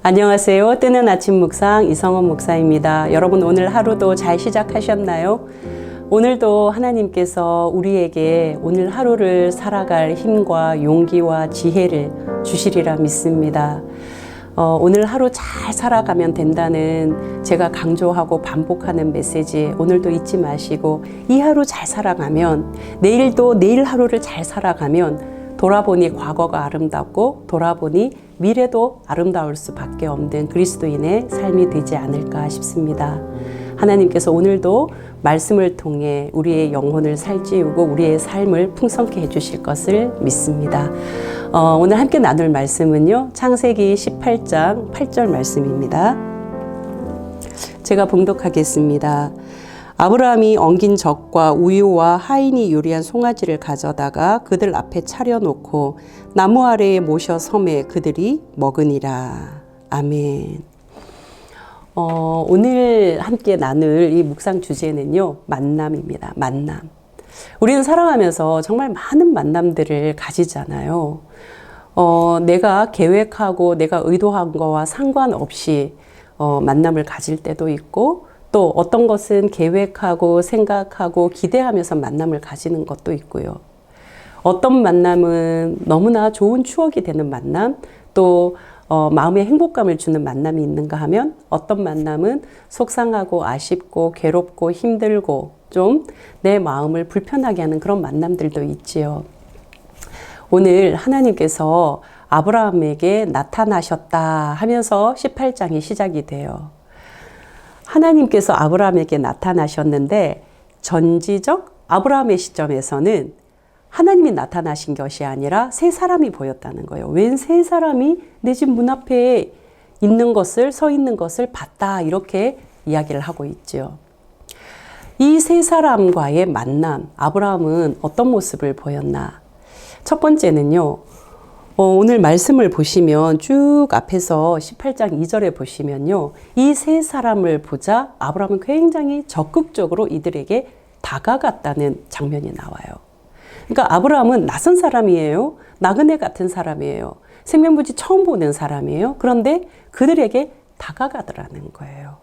안녕하세요. 뜨는 아침 묵상 이성원 목사입니다. 여러분 오늘 하루도 잘 시작하셨나요? 오늘도 하나님께서 우리에게 오늘 하루를 살아갈 힘과 용기와 지혜를 주시리라 믿습니다. 오늘 하루 잘 살아가면 된다는 제가 강조하고 반복하는 메시지 오늘도 잊지 마시고 이 하루 잘 살아가면 내일도 내일 하루를 잘 살아가면 돌아보니 과거가 아름답고 돌아보니 미래도 아름다울 수밖에 없는 그리스도인의 삶이 되지 않을까 싶습니다. 하나님께서 오늘도 말씀을 통해 우리의 영혼을 살찌우고 우리의 삶을 풍성케 해주실 것을 믿습니다. 오늘 함께 나눌 말씀은요, 창세기 18장 8절 말씀입니다. 제가 봉독하겠습니다. 아브라함이 엉긴 젖과 우유와 하인이 요리한 송아지를 가져다가 그들 앞에 차려놓고 나무 아래에 모셔 섬에 그들이 먹으니라. 아멘. 오늘 함께 나눌 이 묵상 주제는요, 만남입니다. 만남. 우리는 살아가면서 정말 많은 만남들을 가지잖아요. 내가 계획하고 내가 의도한 거와 상관없이 만남을 가질 때도 있고 또 어떤 것은 계획하고 생각하고 기대하면서 만남을 가지는 것도 있고요. 어떤 만남은 너무나 좋은 추억이 되는 만남, 또 마음의 행복감을 주는 만남이 있는가 하면 어떤 만남은 속상하고 아쉽고 괴롭고 힘들고 좀 내 마음을 불편하게 하는 그런 만남들도 있지요. 오늘 하나님께서 아브라함에게 나타나셨다 하면서 18장이 시작이 돼요. 하나님께서 아브라함에게 나타나셨는데 전지적 아브라함의 시점에서는 하나님이 나타나신 것이 아니라 세 사람이 보였다는 거예요. 웬 세 사람이 내 집 문 앞에 있는 것을, 서 있는 것을 봤다, 이렇게 이야기를 하고 있죠. 이 세 사람과의 만남, 아브라함은 어떤 모습을 보였나? 첫 번째는요, 오늘 말씀을 보시면 쭉 앞에서 18장 2절에 보시면요, 이 세 사람을 보자 아브라함은 굉장히 적극적으로 이들에게 다가갔다는 장면이 나와요. 그러니까 아브라함은 낯선 사람이에요. 나그네 같은 사람이에요. 생명부지 처음 보는 사람이에요. 그런데 그들에게 다가가더라는 거예요.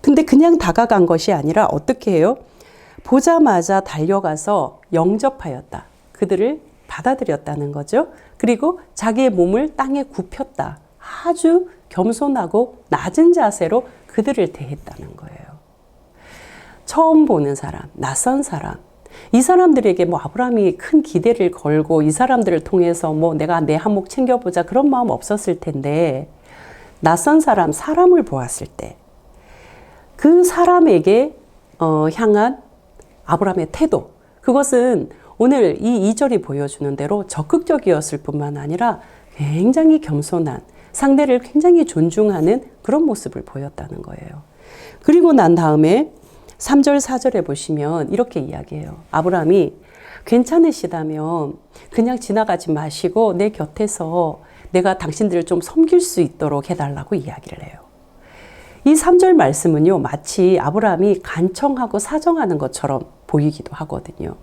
근데 그냥 다가간 것이 아니라 어떻게 해요? 보자마자 달려가서 영접하였다. 그들을 받아들였다는 거죠. 그리고 자기의 몸을 땅에 굽혔다. 아주 겸손하고 낮은 자세로 그들을 대했다는 거예요. 처음 보는 사람, 낯선 사람. 이 사람들에게 아브라함이 큰 기대를 걸고 이 사람들을 통해서 내가 내 한몫 챙겨보자 그런 마음 없었을 텐데, 낯선 사람, 사람을 보았을 때 그 사람에게 향한 아브라함의 태도, 그것은 오늘 이 2절이 보여주는 대로 적극적이었을 뿐만 아니라 굉장히 겸손한, 상대를 굉장히 존중하는 그런 모습을 보였다는 거예요. 그리고 난 다음에 3절, 4절에 보시면 이렇게 이야기해요. 아브라함이 괜찮으시다면 그냥 지나가지 마시고 내 곁에서 내가 당신들을 좀 섬길 수 있도록 해달라고 이야기를 해요. 이 3절 말씀은요, 마치 아브라함이 간청하고 사정하는 것처럼 보이기도 하거든요.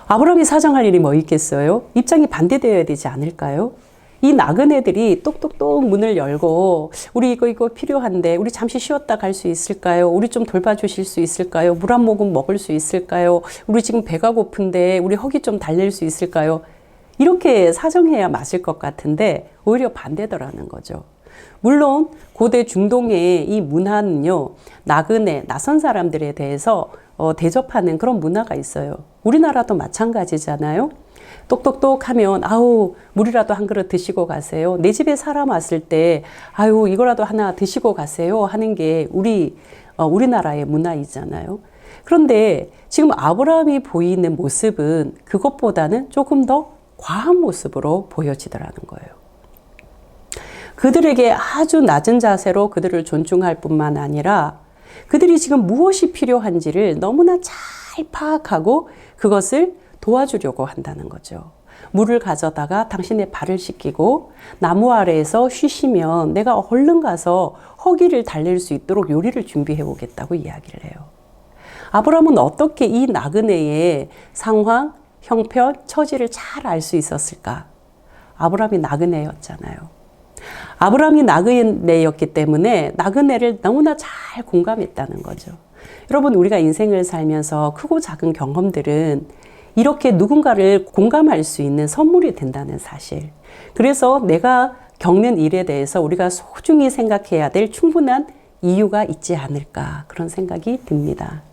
아브라함이 사정할 일이 뭐 있겠어요? 입장이 반대되어야 되지 않을까요? 이 나그네들이 똑똑똑 문을 열고 우리 이거 필요한데 우리 잠시 쉬었다 갈 수 있을까요? 우리 좀 돌봐주실 수 있을까요? 물 한 모금 먹을 수 있을까요? 우리 지금 배가 고픈데 우리 허기 좀 달랠 수 있을까요? 이렇게 사정해야 맞을 것 같은데 오히려 반대더라는 거죠. 물론 고대 중동의 이 문화는요, 나그네, 낯선 사람들에 대해서 대접하는 그런 문화가 있어요. 우리나라도 마찬가지잖아요. 똑똑똑 하면 아우 물이라도 한 그릇 드시고 가세요. 내 집에 사람 왔을 때 아유 이거라도 하나 드시고 가세요 하는 게 우리나라의 문화이잖아요. 그런데 지금 아브라함이 보이는 모습은 그것보다는 조금 더 과한 모습으로 보여지더라는 거예요. 그들에게 아주 낮은 자세로 그들을 존중할 뿐만 아니라 그들이 지금 무엇이 필요한지를 너무나 잘 파악하고 그것을 도와주려고 한다는 거죠. 물을 가져다가 당신의 발을 씻기고 나무 아래에서 쉬시면 내가 얼른 가서 허기를 달랠 수 있도록 요리를 준비해 오겠다고 이야기를 해요. 아브라함은 어떻게 이 나그네의 상황, 형편, 처지를 잘 알 수 있었을까? 아브라함이 나그네였잖아요. 아브라함이 나그네였기 때문에 나그네를 너무나 잘 공감했다는 거죠. 여러분, 우리가 인생을 살면서 크고 작은 경험들은 이렇게 누군가를 공감할 수 있는 선물이 된다는 사실. 그래서 내가 겪는 일에 대해서 우리가 소중히 생각해야 될 충분한 이유가 있지 않을까, 그런 생각이 듭니다.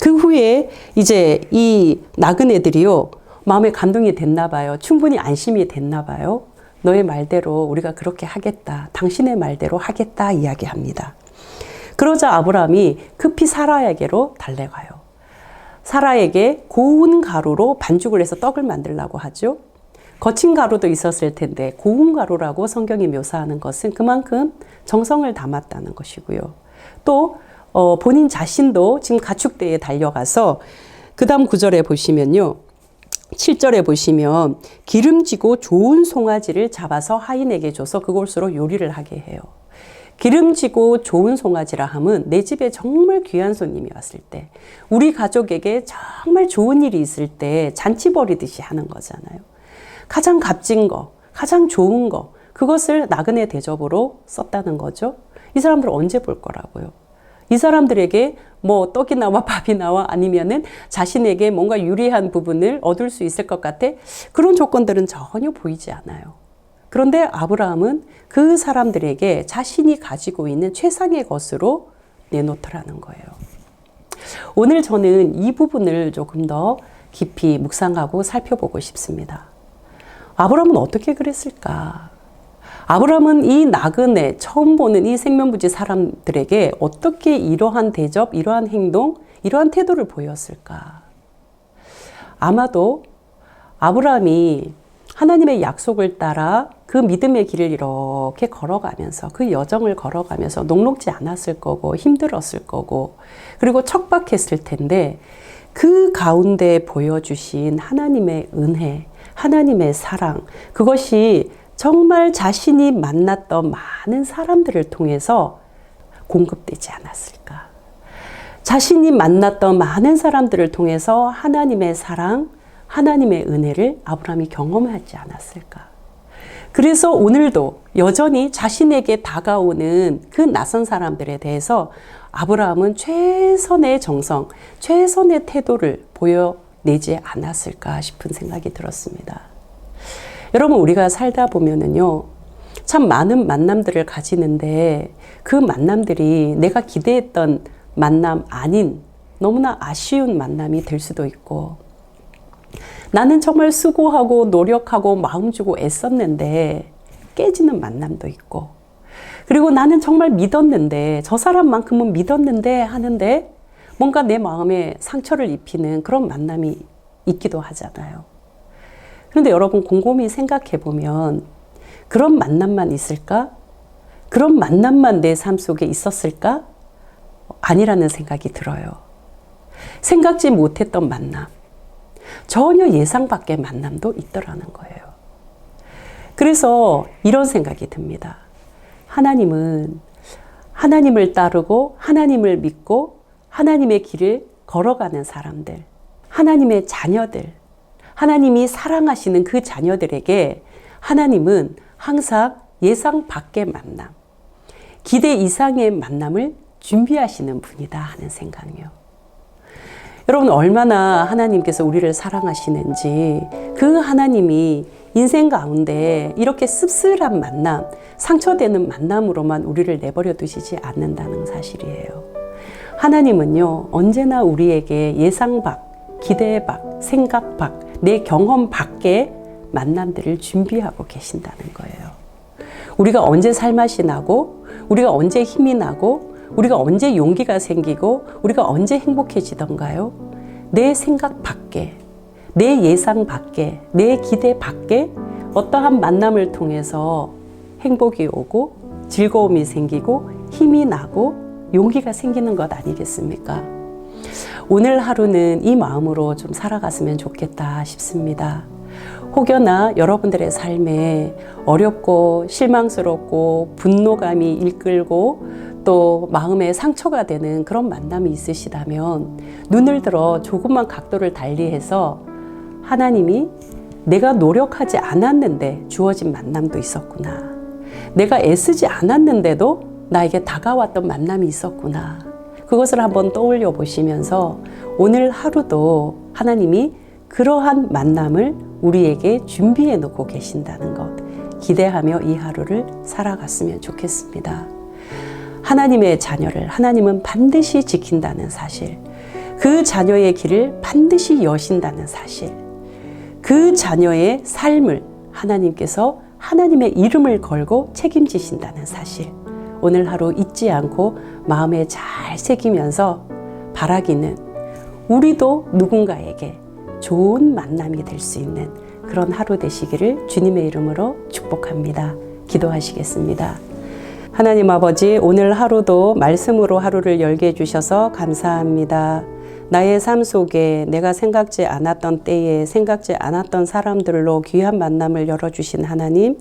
그 후에 이제 이 나그네들이요, 마음에 감동이 됐나 봐요. 충분히 안심이 됐나 봐요. 너의 말대로 우리가 그렇게 하겠다. 당신의 말대로 하겠다 이야기합니다. 그러자 아브라함이 급히 사라에게로 달려가요. 사라에게 고운 가루로 반죽을 해서 떡을 만들려고 하죠. 거친 가루도 있었을 텐데 고운 가루라고 성경이 묘사하는 것은 그만큼 정성을 담았다는 것이고요. 또 본인 자신도 지금 가축대에 달려가서 그 다음 9절에 보시면요. 7절에 보시면 기름지고 좋은 송아지를 잡아서 하인에게 줘서 그곳으로 요리를 하게 해요. 기름지고 좋은 송아지라 함은 내 집에 정말 귀한 손님이 왔을 때, 우리 가족에게 정말 좋은 일이 있을 때 잔치 벌이듯이 하는 거잖아요. 가장 값진 거, 가장 좋은 거, 그것을 나그네 대접으로 썼다는 거죠. 이 사람들 언제 볼 거라고요? 이 사람들에게 뭐 떡이 나와 밥이 나와 아니면은 자신에게 뭔가 유리한 부분을 얻을 수 있을 것 같아? 그런 조건들은 전혀 보이지 않아요. 그런데 아브라함은 그 사람들에게 자신이 가지고 있는 최상의 것으로 내놓더라는 거예요. 오늘 저는 이 부분을 조금 더 깊이 묵상하고 살펴보고 싶습니다. 아브라함은 어떻게 그랬을까? 아브라함은 이 나그네, 처음 보는 이 생면부지 사람들에게 어떻게 이러한 대접, 이러한 행동, 이러한 태도를 보였을까? 아마도 아브라함이 하나님의 약속을 따라 그 믿음의 길을 이렇게 걸어가면서, 그 여정을 걸어가면서 녹록지 않았을 거고 힘들었을 거고 그리고 척박했을 텐데, 그 가운데 보여주신 하나님의 은혜, 하나님의 사랑, 그것이 정말 자신이 만났던 많은 사람들을 통해서 공급되지 않았을까? 자신이 만났던 많은 사람들을 통해서 하나님의 사랑, 하나님의 은혜를 아브라함이 경험하지 않았을까? 그래서 오늘도 여전히 자신에게 다가오는 그 낯선 사람들에 대해서 아브라함은 최선의 정성, 최선의 태도를 보여내지 않았을까 싶은 생각이 들었습니다. 여러분, 우리가 살다 보면은요, 참 많은 만남들을 가지는데 그 만남들이 내가 기대했던 만남 아닌 너무나 아쉬운 만남이 될 수도 있고, 나는 정말 수고하고 노력하고 마음 주고 애썼는데 깨지는 만남도 있고, 그리고 나는 정말 믿었는데, 저 사람만큼은 믿었는데 하는데 뭔가 내 마음에 상처를 입히는 그런 만남이 있기도 하잖아요. 그런데 여러분, 곰곰이 생각해 보면 그런 만남만 있을까? 그런 만남만 내 삶 속에 있었을까? 아니라는 생각이 들어요. 생각지 못했던 만남, 전혀 예상 밖의 만남도 있더라는 거예요. 그래서 이런 생각이 듭니다. 하나님은 하나님을 따르고 하나님을 믿고 하나님의 길을 걸어가는 사람들, 하나님의 자녀들, 하나님이 사랑하시는 그 자녀들에게 하나님은 항상 예상 밖의 만남, 기대 이상의 만남을 준비하시는 분이다 하는 생각이요. 여러분, 얼마나 하나님께서 우리를 사랑하시는지, 그 하나님이 인생 가운데 이렇게 씁쓸한 만남, 상처되는 만남으로만 우리를 내버려 두시지 않는다는 사실이에요. 하나님은요, 언제나 우리에게 예상 밖, 기대 밖, 생각 밖, 내 경험 밖의 만남들을 준비하고 계신다는 거예요. 우리가 언제 살맛이 나고, 우리가 언제 힘이 나고, 우리가 언제 용기가 생기고, 우리가 언제 행복해지던가요? 내 생각 밖에, 내 예상 밖에, 내 기대 밖에 어떠한 만남을 통해서 행복이 오고 즐거움이 생기고 힘이 나고 용기가 생기는 것 아니겠습니까? 오늘 하루는 이 마음으로 좀 살아갔으면 좋겠다 싶습니다. 혹여나 여러분들의 삶에 어렵고 실망스럽고 분노감이 이끌고 또 마음에 상처가 되는 그런 만남이 있으시다면 눈을 들어 조금만 각도를 달리해서 하나님이 내가 노력하지 않았는데 주어진 만남도 있었구나. 내가 애쓰지 않았는데도 나에게 다가왔던 만남이 있었구나. 그것을 한번 떠올려 보시면서 오늘 하루도 하나님이 그러한 만남을 우리에게 준비해 놓고 계신다는 것 기대하며 이 하루를 살아갔으면 좋겠습니다. 하나님의 자녀를 하나님은 반드시 지킨다는 사실, 그 자녀의 길을 반드시 여신다는 사실, 그 자녀의 삶을 하나님께서 하나님의 이름을 걸고 책임지신다는 사실, 오늘 하루 잊지 않고 마음에 잘 새기면서 바라기는 우리도 누군가에게 좋은 만남이 될 수 있는 그런 하루 되시기를 주님의 이름으로 축복합니다. 기도하시겠습니다. 하나님 아버지, 오늘 하루도 말씀으로 하루를 열게 해주셔서 감사합니다. 나의 삶 속에 내가 생각지 않았던 때에 생각지 않았던 사람들로 귀한 만남을 열어주신 하나님,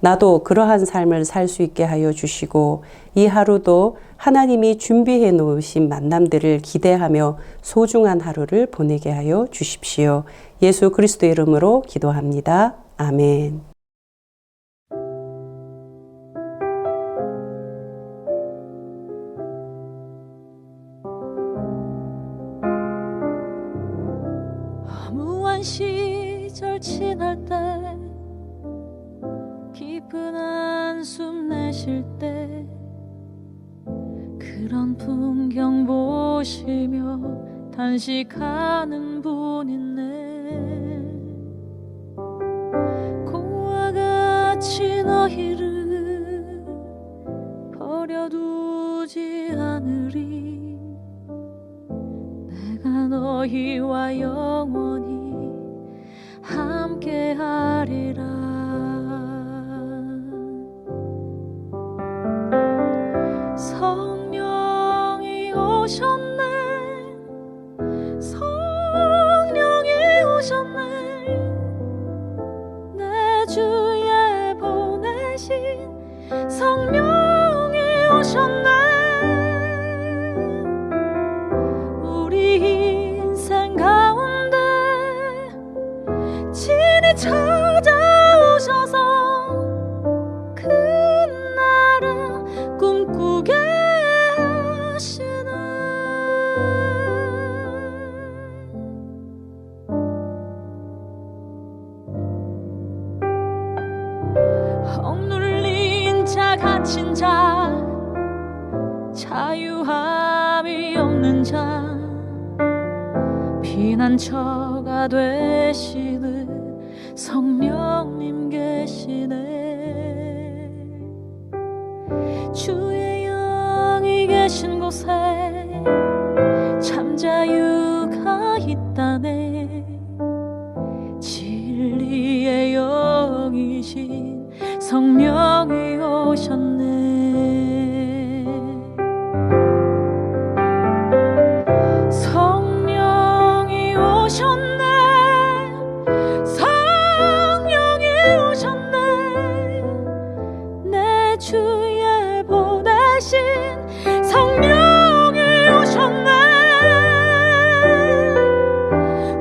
나도 그러한 삶을 살 수 있게 하여 주시고 이 하루도 하나님이 준비해 놓으신 만남들을 기대하며 소중한 하루를 보내게 하여 주십시오. 예수 그리스도의 이름으로 기도합니다. 아멘. 허무한 시절 지날 때 깊은 한숨 내쉴 때 그런 풍경 보시며 단식하는 분 있네. 공과 같이 너희를 버려두지 않으리. 내가 너희와 영원히 함께하리라. 성령이 오셨네. 성령이 오셨네. 내 주에 보내신 성령이 오셨네. 우리 인생 가운데 친히 찾아오셔서 그 나라 꿈꾸게 하시네. 억눌린 자 갇힌 자 자유함이 없는 자 피난처가 되시는 성령님 계시네. 주의 영이 계신 곳에 참 자유가 있다네. 진리의 영이신 성령이 오셨네. 성령이 오셨네. 성령이 오셨네. 내 주에 보내신 성령이 오셨네.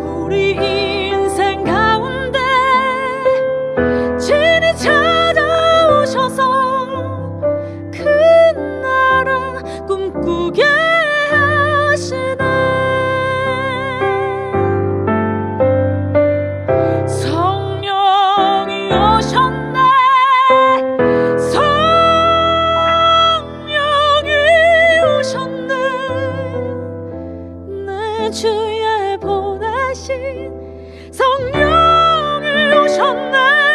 우리 인생 가운데 친히 찾아오셔서 그 나라 꿈꾸게 하시네. 성령이 오셨네. 성령이 오셨네. 내 주에 보내신 성령이 오셨네.